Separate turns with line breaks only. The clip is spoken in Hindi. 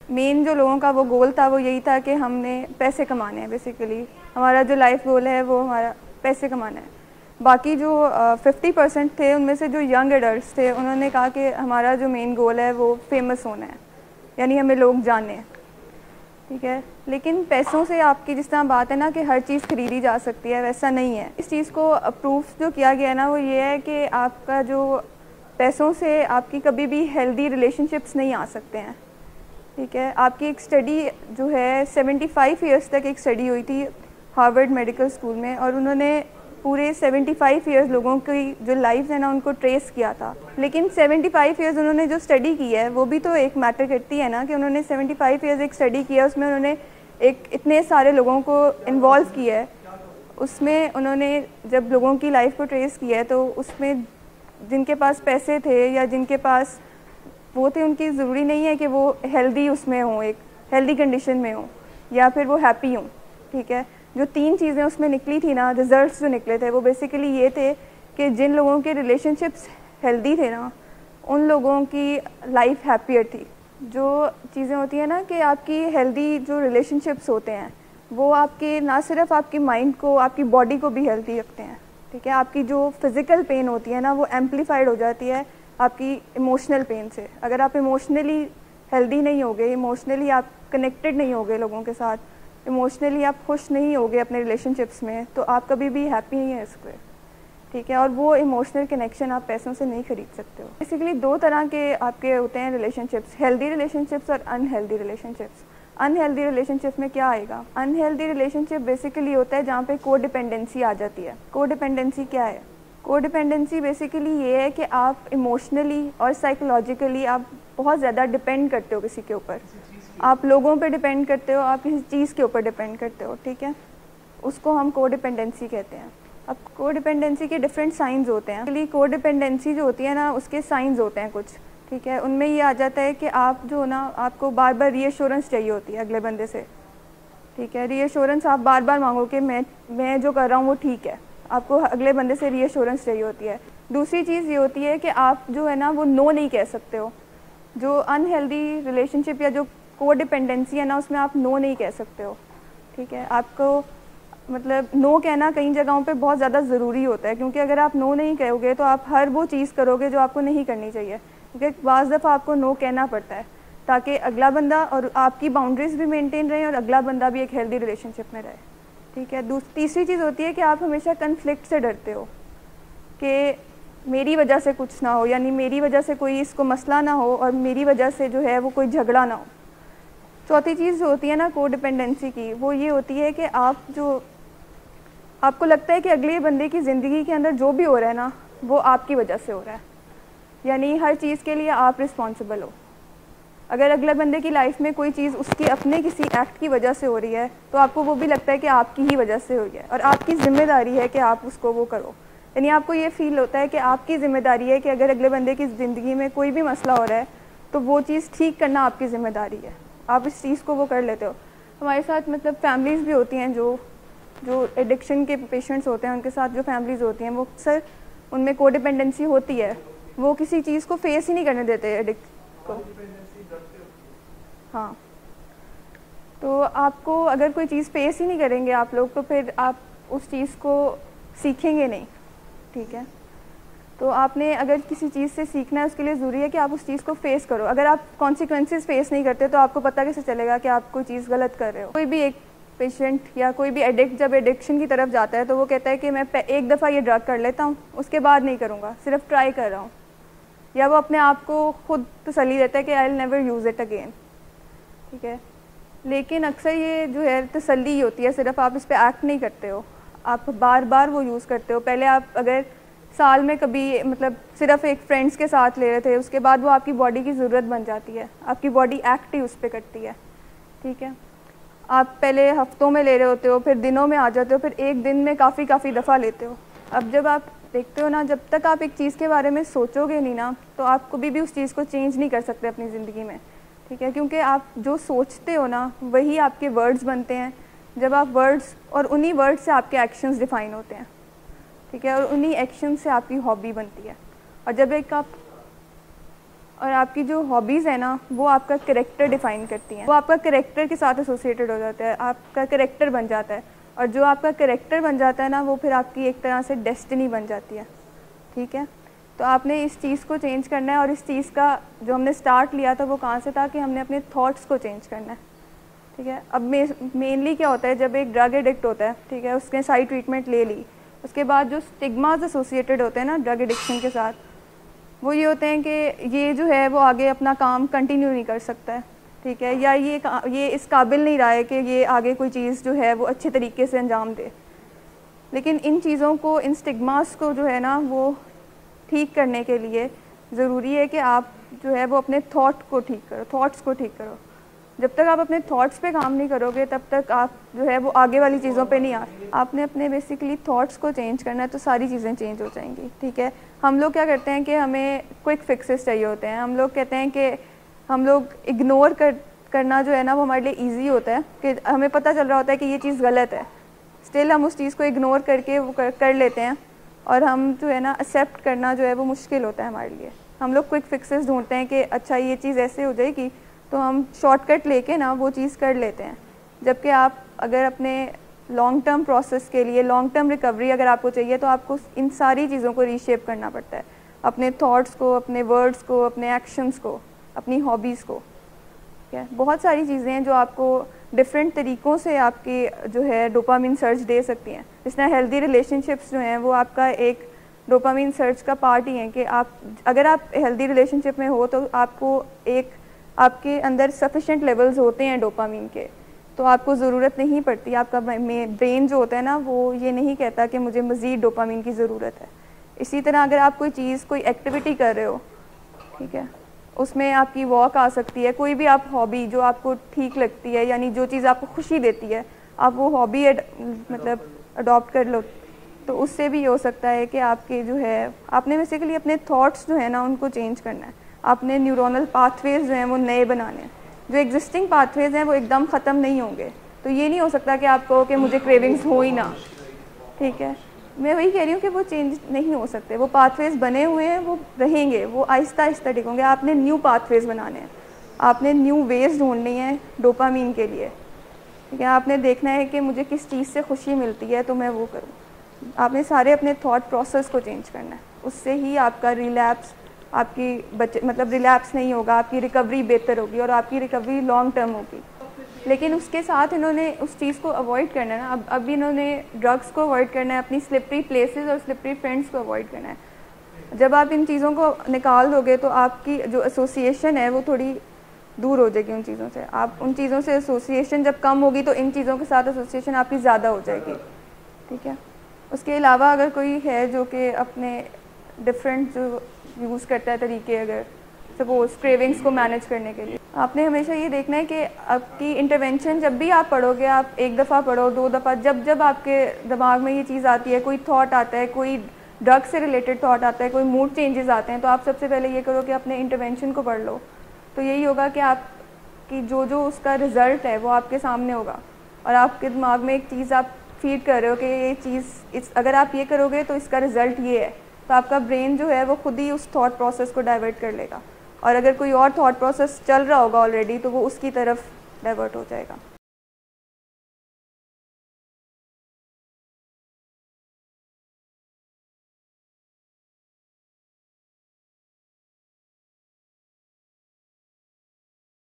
मेन जो लोगों का वो गोल था वो यही था कि हमने पैसे कमाने हैं। बेसिकली हमारा जो लाइफ गोल है वो हमारा पैसे कमाना है। बाकी जो 50% थे उनमें से जो यंग एडल्ट्स थे उन्होंने कहा कि हमारा जो मेन गोल है वो फेमस होना है, यानी हमें लोग जाने। ठीक है, लेकिन पैसों से आपकी जिस तरह बात है ना कि हर चीज़ खरीदी जा सकती है, वैसा नहीं है। इस चीज़ को अप्रूव जो किया गया है ना वो ये है कि आपका जो पैसों से आपकी कभी भी हेल्दी रिलेशनशिप्स नहीं आ सकते हैं। ठीक है, आपकी एक स्टडी जो है 75 ईयर्स तक एक स्टडी हुई थी हार्वर्ड मेडिकल स्कूल में, और उन्होंने पूरे 75 ईयर्स लोगों की जो लाइफ है ना उनको ट्रेस किया था। लेकिन 75 ईयर्स उन्होंने जो स्टडी की है वो भी तो एक मैटर करती है ना, कि उन्होंने 75 ईयर्स एक स्टडी किया, उसमें उन्होंने एक इतने सारे लोगों को इन्वॉल्व किया है। उसमें उन्होंने जब लोगों की लाइफ को ट्रेस किया है तो उसमें जिनके पास पैसे थे या जिनके पास वो थे, उनकी ज़रूरी नहीं है कि वो हेल्दी उसमें हों, एक हेल्दी कंडीशन में हों या फिर वो हैप्पी हों। ठीक है, जो 3 चीज़ें उसमें निकली थी ना, रिजल्ट्स जो निकले थे वो बेसिकली ये थे कि जिन लोगों के रिलेशनशिप्स हेल्दी थे ना उन लोगों की लाइफ हैप्पियर थी। जो चीज़ें होती हैं ना कि आपकी हेल्दी जो रिलेशनशिप्स होते हैं वो आपके ना सिर्फ आपकी माइंड को, आपकी बॉडी को भी हेल्दी रखते हैं। ठीक है, आपकी जो फिज़िकल पेन होती है ना वो एम्पलीफाइड हो जाती है आपकी इमोशनल पेन से। अगर आप इमोशनली हेल्दी नहीं होगे, इमोशनली आप कनेक्टेड नहीं होगे लोगों के साथ, इमोशनली आप खुश नहीं होगे अपने रिलेशनशिप्स में, तो आप कभी भी हैप्पी नहीं रह सकते। ठीक है, और वो इमोशनल कनेक्शन आप पैसों से नहीं खरीद सकते हो। बेसिकली 2 तरह के आपके होते हैं रिलेशनशिप्स, हेल्दी रिलेशनशिप्स और अनहेल्दी रिलेशनशिप्स। अनहेल्दी रिलेशनशिप में क्या आएगा? अनहेल्दी रिलेशनशिप बेसिकली होता है जहाँ पे को डिपेंडेंसी आ जाती है। को डिपेंडेंसी क्या है? को डिपेंडेंसी बेसिकली ये है कि आप इमोशनली और साइकोलॉजिकली आप बहुत ज़्यादा डिपेंड करते हो किसी के ऊपर। आप लोगों पे डिपेंड करते हो, आप किसी चीज़ के ऊपर डिपेंड करते हो। ठीक है, उसको हम को डिपेंडेंसी कहते हैं। अब को डिपेंडेंसी के डिफरेंट साइंस होते हैं। एक्चुअली को डिपेंडेंसी जो होती है ना उसके साइंस होते हैं कुछ। ठीक है, उनमें ये आ जाता है कि आप जो ना आपको बार बार रीअश्योरेंस चाहिए होती है अगले बंदे से। ठीक है, रीअश्योरेंस आप बार बार मांगो कि मैं जो कर रहा हूँ वो ठीक है, आपको अगले बंदे से रीअश्योरेंस चाहिए होती है। दूसरी चीज़ ये होती है कि आप जो है ना वो नो नहीं कह सकते हो। जो अनहेल्दी रिलेशनशिप या जो को डिपेंडेंसी है ना उसमें आप नो नहीं कह सकते हो। ठीक है, आपको मतलब नो कहना कई जगहों पे बहुत ज़्यादा ज़रूरी होता है, क्योंकि अगर आप नो नहीं कहोगे तो आप हर वो चीज़ करोगे जो आपको नहीं करनी चाहिए। क्योंकि बाज़ दफ़ा आपको नो कहना पड़ता है ताकि अगला बंदा और आपकी बाउंड्रीज भी मेंटेन रहें और अगला बंदा भी एक हेल्दी रिलेशनशिप में रहे। ठीक है, तीसरी चीज़ होती है कि आप हमेशा कन्फ्लिक्ट से डरते हो कि मेरी वजह से कुछ ना हो, यानी मेरी वजह से कोई इसको मसला ना हो और मेरी वजह से जो है वो कोई झगड़ा ना हो। चौथी चीज़ जो होती है ना को डिपेंडेंसी की, वो ये होती है कि आपको लगता है कि अगले बंदे की ज़िंदगी के अंदर जो भी हो रहा है ना वो आपकी वजह से हो रहा है, यानी हर चीज़ के लिए आप रिस्पॉन्सिबल हो। अगर अगले बंदे की लाइफ में कोई चीज़ उसकी अपने किसी एक्ट की वजह से हो रही है तो आपको वो भी लगता है कि आपकी ही वजह से हुई है और आपकी ज़िम्मेदारी है कि आप उसको वो करो। यानी आपको ये फील होता है कि आपकी ज़िम्मेदारी है कि अगर अगले बंदे की ज़िंदगी में कोई भी मसला हो रहा है तो वो चीज़ ठीक करना आपकी ज़िम्मेदारी है, आप इस चीज़ को वो कर लेते हो। हमारे साथ मतलब फैमिलीज़ भी होती हैं जो एडिक्शन के पेशेंट्स होते हैं, उनके साथ जो फैमिलीज़ होती हैं वो अक्सर उनमें को डिपेंडेंसी होती है, वो किसी चीज़ को फेस ही नहीं करने देते एडिक्ट को। हाँ, तो आपको अगर कोई चीज़ फेस ही नहीं करेंगे आप लोग तो फिर आप उस चीज़ को सीखेंगे नहीं। ठीक है, तो आपने अगर किसी चीज़ से सीखना है उसके लिए ज़रूरी है कि आप उस चीज़ को फेस करो। अगर आप कॉन्सिक्वेंसेस फेस नहीं करते तो आपको पता कैसे चलेगा कि आप कोई चीज़ गलत कर रहे हो। कोई भी एक पेशेंट या कोई भी एडिक्ट जब एडिक्शन की तरफ जाता है तो वो कहता है कि मैं एक दफ़ा ये ड्रग कर लेता हूँ उसके बाद नहीं करूँगा, सिर्फ ट्राई कर रहा हूँ, या वो अपने आप को खुद तसल्ली देता है कि I will never use it again. ठीक है, लेकिन अक्सर ये जो है तसल्ली होती है, सिर्फ आप इस पर एक्ट नहीं करते हो, आप बार बार वो यूज़ करते हो। पहले आप अगर साल में कभी मतलब सिर्फ एक फ्रेंड्स के साथ ले रहे थे, उसके बाद वो आपकी बॉडी की ज़रूरत बन जाती है, आपकी बॉडी एक्ट ही उस पर करती है। ठीक है, आप पहले हफ्तों में ले रहे होते हो, फिर दिनों में आ जाते हो, फिर एक दिन में काफ़ी दफ़ा लेते हो। अब जब आप देखते हो ना, जब तक आप एक चीज़ के बारे में सोचोगे नहीं ना तो आप कभी भी उस चीज़ को चेंज नहीं कर सकते अपनी ज़िंदगी में। ठीक है, क्योंकि आप जो सोचते हो ना वही आपके वर्ड्स बनते हैं। जब आप वर्ड्स और उन्हीं वर्ड्स से आपके एक्शंस डिफ़ाइन होते हैं। ठीक है, और उन्हीं एक्शन से आपकी हॉबी बनती है। और जब एक आप और आपकी जो हॉबीज़ है ना वो आपका करेक्टर डिफ़ाइन करती हैं, वो आपका करेक्टर के साथ एसोसिएटेड हो जाता है, आपका करेक्टर बन जाता है। और जो आपका करेक्टर बन जाता है ना वो फिर आपकी एक तरह से डेस्टिनी बन जाती है। ठीक है, तो आपने इस चीज़ को चेंज करना है। और इस चीज़ का जो हमने स्टार्ट लिया था वो कहाँ से था कि हमने अपने थॉट्स को चेंज करना है। ठीक है, अब मेनली क्या होता है, जब एक ड्रग एडिक्ट होता है, ठीक है, उसने सारी ट्रीटमेंट ले ली, उसके बाद जो स्टिग्मास एसोसिएटेड होते हैं ना ड्रग एडिक्शन के साथ, वो ये होते हैं कि ये जो है वो आगे अपना काम कंटिन्यू नहीं कर सकता है। ठीक है, या ये इस काबिल नहीं रहा है कि ये आगे कोई चीज़ जो है वो अच्छे तरीके से अंजाम दे। लेकिन इन चीज़ों को, इन स्टिग्मास को जो है ना वो ठीक करने के लिए ज़रूरी है कि आप जो है वो अपने थॉट को ठीक करो, थॉट्स को ठीक करो। जब तक आप अपने थॉट्स पे काम नहीं करोगे तब तक आप जो है वो आगे वाली चीज़ों पे नहीं आ। आपने अपने बेसिकली थॉट्स को चेंज करना है तो सारी चीज़ें चेंज हो जाएंगी। ठीक है, हम लोग क्या करते हैं कि हमें क्विक फिक्सेस चाहिए होते हैं। हम लोग कहते हैं कि हम लोग इग्नोर करना जो है ना वो हमारे लिए ईजी होता है, कि हमें पता चल रहा होता है कि ये चीज़ गलत है, स्टिल हम उस चीज़ को इग्नोर करके वो कर लेते हैं। और हम जो है ना एक्सेप्ट करना जो है वो मुश्किल होता है हमारे लिए। हम लोग क्विक फिक्सेस ढूंढते हैं कि अच्छा ये चीज़ ऐसे हो जाएगी, तो हम शॉर्टकट लेके ना वो चीज़ कर लेते हैं। जबकि आप अगर अपने लॉन्ग टर्म प्रोसेस के लिए, लॉन्ग टर्म रिकवरी अगर आपको चाहिए, तो आपको इन सारी चीज़ों को रीशेप करना पड़ता है, अपने थॉट्स को, अपने वर्ड्स को, अपने एक्शंस को, अपनी हॉबीज़ को। ठीक है, बहुत सारी चीज़ें हैं जो आपको डिफरेंट तरीक़ों से आपकी जो है डोपामिन सर्च दे सकती हैं। जिस तरह हेल्दी रिलेशनशिप्स जो हैं वो आपका एक डोपामिन सर्च का पार्ट ही है, कि अगर आप हेल्दी रिलेशनशिप में हो तो आपके अंदर सफिशेंट लेवल्स होते हैं डोपामिन के, तो आपको ज़रूरत नहीं पड़ती। आपका ब्रेन जो होता है ना वो ये नहीं कहता कि मुझे मज़ीद डोपामिन की ज़रूरत है। इसी तरह अगर आप कोई चीज़, कोई एक्टिविटी कर रहे हो, ठीक है, उसमें आपकी वॉक आ सकती है, कोई भी आप हॉबी जो आपको ठीक लगती है, यानी जो चीज़ आपको खुशी देती है, आप वो हॉबी मतलब अडॉप्ट कर लो, तो उससे भी ये हो सकता है कि आपके जो है, आपने बेसिकली अपने थॉट्स जो है ना उनको चेंज करना है। आपने न्यूरोनल पाथवेज जो हैं वो नए बनाने हैं। जो एग्जिस्टिंग पाथवेज हैं वो एकदम ख़त्म नहीं होंगे। तो ये नहीं हो सकता कि आप कहो कि मुझे क्रेविंग्स हो ही ना। ठीक है, मैं वही कह रही हूँ कि वो चेंज नहीं हो सकते। वो पाथवेज बने हुए हैं, वो रहेंगे, वो आहिस्ता आहिस्ता ठीक होंगे। आपने न्यू पाथवेज बनाने हैं, आपने न्यू वेज ढूंढनी है डोपामीन के लिए। ठीक है, आपने देखना है कि मुझे किस चीज़ से खुशी मिलती है तो मैं वो करूँ। आपने सारे अपने थॉट प्रोसेस को चेंज करना है, उससे ही आपका रिलैप्स, मतलब रिलैप्स नहीं होगा, आपकी रिकवरी बेहतर होगी और आपकी रिकवरी लॉन्ग टर्म होगी। लेकिन उसके साथ इन्होंने उस चीज़ को अवॉइड करना है ना। अब इन्होंने ड्रग्स को अवॉइड करना है, अपनी स्लिपरी प्लेसेस और स्लिपरी फ्रेंड्स को अवॉइड करना है। जब आप इन चीज़ों को निकाल दोगे तो आपकी जो एसोसिएशन है वो थोड़ी दूर हो जाएगी उन चीज़ों से। आप उन चीज़ों से एसोसिएशन जब कम होगी तो इन चीज़ों के साथ एसोसिएशन आपकी ज़्यादा हो जाएगी। ठीक है, उसके अलावा अगर कोई है जो कि अपने डिफरेंट जो यूज़ करता है तरीके, अगर सपोज क्रेविंग्स को मैनेज करने के लिए, आपने हमेशा ये देखना है कि आपकी इंटरवेंशन जब भी आप पढ़ोगे, आप एक दफ़ा पढ़ो, 2 दफ़ा, जब आपके दिमाग में ये चीज़ आती है, कोई थॉट आता है, कोई ड्रग से रिलेटेड थॉट आता है, कोई मूड चेंजेस आते हैं, तो आप सबसे पहले ये करो कि अपने इंटरवेंशन को पढ़ लो। तो यही होगा कि आपकी जो उसका रिज़ल्ट है वो आपके सामने होगा और आपके दिमाग में एक चीज़ आप फीड कर रहे हो कि ये चीज़ अगर आप ये करोगे तो इसका रिज़ल्ट ये है, तो आपका ब्रेन जो है वो खुद ही उस थॉट प्रोसेस को डाइवर्ट कर लेगा। और अगर कोई और थॉट प्रोसेस चल रहा होगा ऑलरेडी तो वो उसकी तरफ डाइवर्ट हो जाएगा।